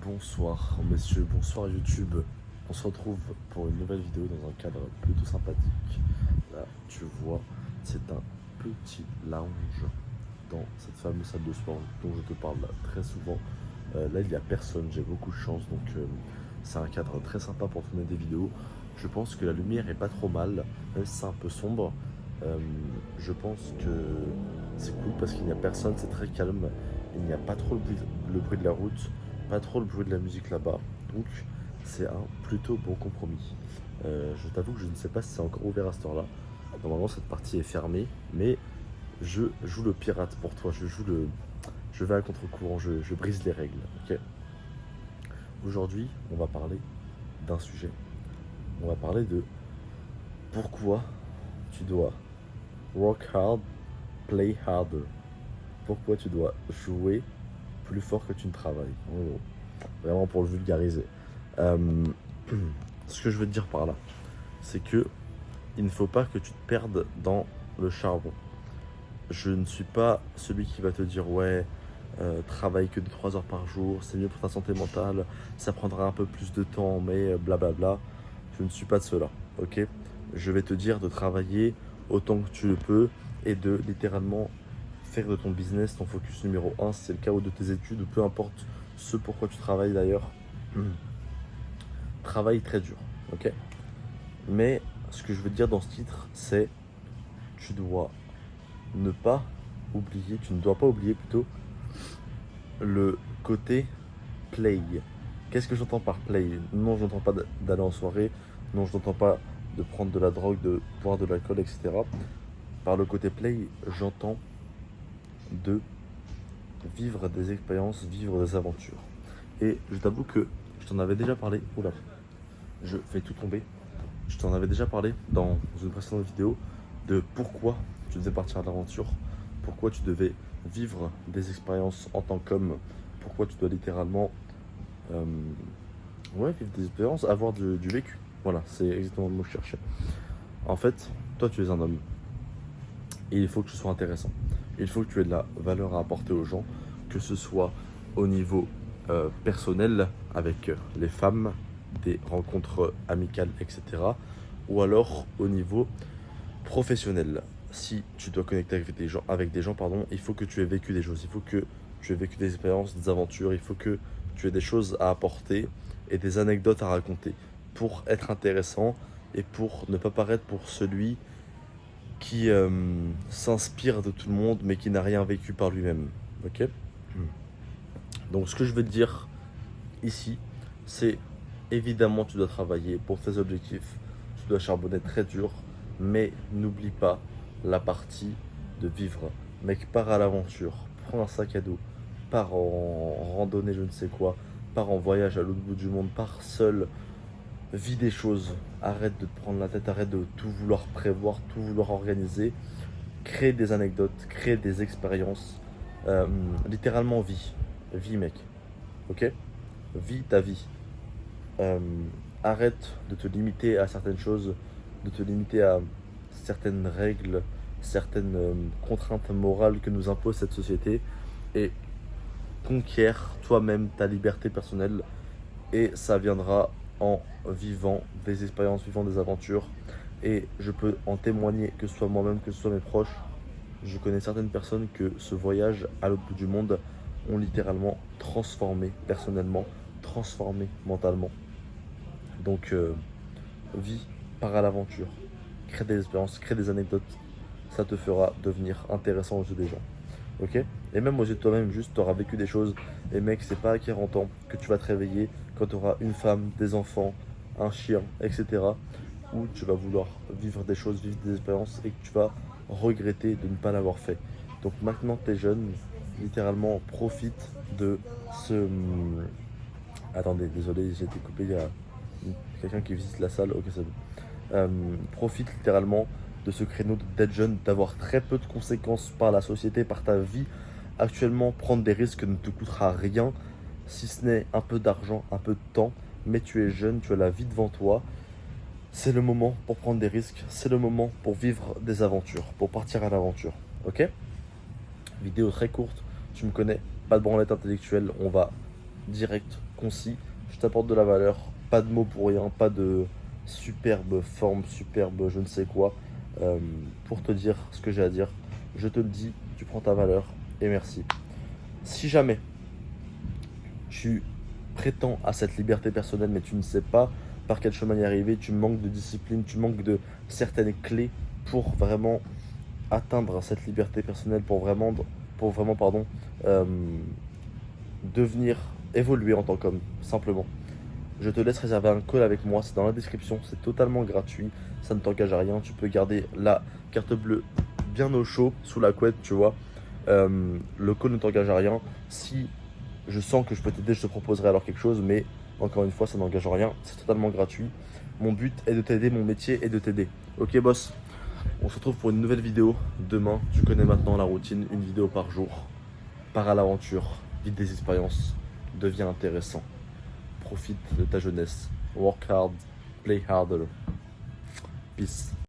Bonsoir messieurs, bonsoir YouTube. On se retrouve pour une nouvelle vidéo dans un cadre plutôt sympathique. Là, tu vois, c'est un petit lounge dans cette fameuse salle de sport dont je te parle très souvent. Là, il n'y a personne, j'ai beaucoup de chance, donc c'est un cadre très sympa pour tourner des vidéos. Je pense que la lumière est pas trop mal, même si c'est un peu sombre. Euh, je pense que c'est cool parce qu'il n'y a personne, c'est très calme. Il n'y a pas trop le bruit de la route, pas trop le bruit de la musique là-bas. Donc c'est un plutôt bon compromis. Je t'avoue que je ne sais pas si c'est encore ouvert à cette heure-là. Normalement cette partie est fermée, mais je joue le pirate pour toi. Je vais à contre-courant, je brise les règles. Ok. Aujourd'hui, on va parler d'un sujet. On va parler de pourquoi tu dois work hard, play harder. Pourquoi tu dois jouer plus fort que tu ne travailles. En gros. Vraiment pour le vulgariser. Euh, Ce que je veux te dire par là, c'est que il ne faut pas que tu te perdes dans le charbon. Je ne suis pas celui qui va te dire ouais, travaille que de 3 heures par jour, c'est mieux pour ta santé mentale, ça prendra un peu plus de temps, mais blablabla. Je ne suis pas de cela, ok. Je vais te dire de travailler autant que tu le peux et de littéralement faire de ton business ton focus numéro un si c'est le cas, ou de tes études, ou peu importe ce pourquoi tu travailles d'ailleurs. Travaille très dur, ok. Mais ce que je veux te dire dans ce titre, c'est tu dois ne pas oublier, tu ne dois pas oublier plutôt le côté play. Qu'est-ce que j'entends par play? Non, je n'entends pas d'aller en soirée, non, je n'entends pas de prendre de la drogue, de boire de l'alcool, etc. Par le côté play, j'entends de vivre des expériences, vivre des aventures. Et je t'avoue que je t'en avais déjà parlé. Oula, je fais tout tomber. Je t'en avais déjà parlé dans une précédente vidéo de pourquoi tu devais partir à l'aventure, pourquoi tu devais vivre des expériences en tant qu'homme, pourquoi tu dois littéralement ouais, vivre des expériences, avoir du vécu. Voilà, c'est exactement le mot que je cherchais. En fait, toi tu es un homme et il faut que tu sois intéressant. Il faut que tu aies de la valeur à apporter aux gens, que ce soit au niveau personnel avec les femmes, des rencontres amicales, etc. Ou alors au niveau professionnel. Si tu dois connecter avec des gens, pardon, il faut que tu aies vécu des choses, il faut que tu aies vécu des expériences, des aventures, il faut que tu aies des choses à apporter et des anecdotes à raconter pour être intéressant et pour ne pas paraître pour celui qui s'inspire de tout le monde mais qui n'a rien vécu par lui-même. Ok. Donc ce que je veux te dire ici, c'est évidemment tu dois travailler pour tes objectifs, tu dois charbonner très dur, mais n'oublie pas la partie de vivre. Mec, pars à l'aventure, prends un sac à dos, pars en randonnée, je ne sais quoi, pars en voyage à l'autre bout du monde, pars seul, vis des choses, arrête de te prendre la tête, arrête de tout vouloir prévoir, tout vouloir organiser, crée des anecdotes, crée des expériences, littéralement vis mec, ok? Vis ta vie. Euh, Arrête de te limiter à certaines choses, de te limiter à certaines règles, certaines contraintes morales que nous impose cette société, et conquiert toi-même ta liberté personnelle, et ça viendra en vivant des expériences, vivant des aventures. Et je peux en témoigner, que ce soit moi-même, que ce soit mes proches. Je connais certaines personnes que ce voyage à l'autre bout du monde ont littéralement transformé personnellement, transformé mentalement. Donc, vis, pars à l'aventure, crée des expériences, crée des anecdotes. Ça te fera devenir intéressant aux yeux des gens. Ok? Et même aux yeux de toi-même, juste tu auras vécu des choses. Et mec, c'est pas à 40 ans que tu vas te réveiller quand tu auras une femme, des enfants, un chien, etc. Où tu vas vouloir vivre des choses, vivre des expériences et que tu vas regretter de ne pas l'avoir fait. Donc maintenant que tu es jeune, littéralement profite de ce. Attendez, désolé, j'ai été coupé, il y a quelqu'un qui visite la salle, ok c'est bon. Profite littéralement de ce créneau d'être jeune, d'avoir très peu de conséquences par la société, par ta vie. Actuellement, prendre des risques ne te coûtera rien, si ce n'est un peu d'argent, un peu de temps, mais tu es jeune, tu as la vie devant toi. C'est le moment pour prendre des risques, c'est le moment pour vivre des aventures, pour partir à l'aventure, ok? Vidéo très courte, tu me connais, pas de branlette intellectuelle, on va direct, concis. Je t'apporte de la valeur, pas de mots pour rien, pas de superbe forme, superbe je ne sais quoi. Pour te dire ce que j'ai à dire, je te le dis, tu prends ta valeur et merci. Si jamais tu prétends à cette liberté personnelle mais tu ne sais pas par quel chemin y arriver, tu manques de discipline, tu manques de certaines clés pour vraiment atteindre cette liberté personnelle, pour vraiment pardon, euh, devenir, évoluer en tant qu'homme, simplement. Je te laisse réserver un call avec moi, c'est dans la description, c'est totalement gratuit, ça ne t'engage à rien, tu peux garder la carte bleue bien au chaud, sous la couette, tu vois. Le call ne t'engage à rien. Si je sens que je peux t'aider, je te proposerai alors quelque chose, mais encore une fois, ça n'engage à rien, c'est totalement gratuit. Mon but est de t'aider, mon métier est de t'aider. Ok boss, on se retrouve pour une nouvelle vidéo demain. Tu connais maintenant la routine, une vidéo par jour. Pars à l'aventure, vis des expériences, deviens intéressant. Profite de ta jeunesse. Work hard, play harder. Peace.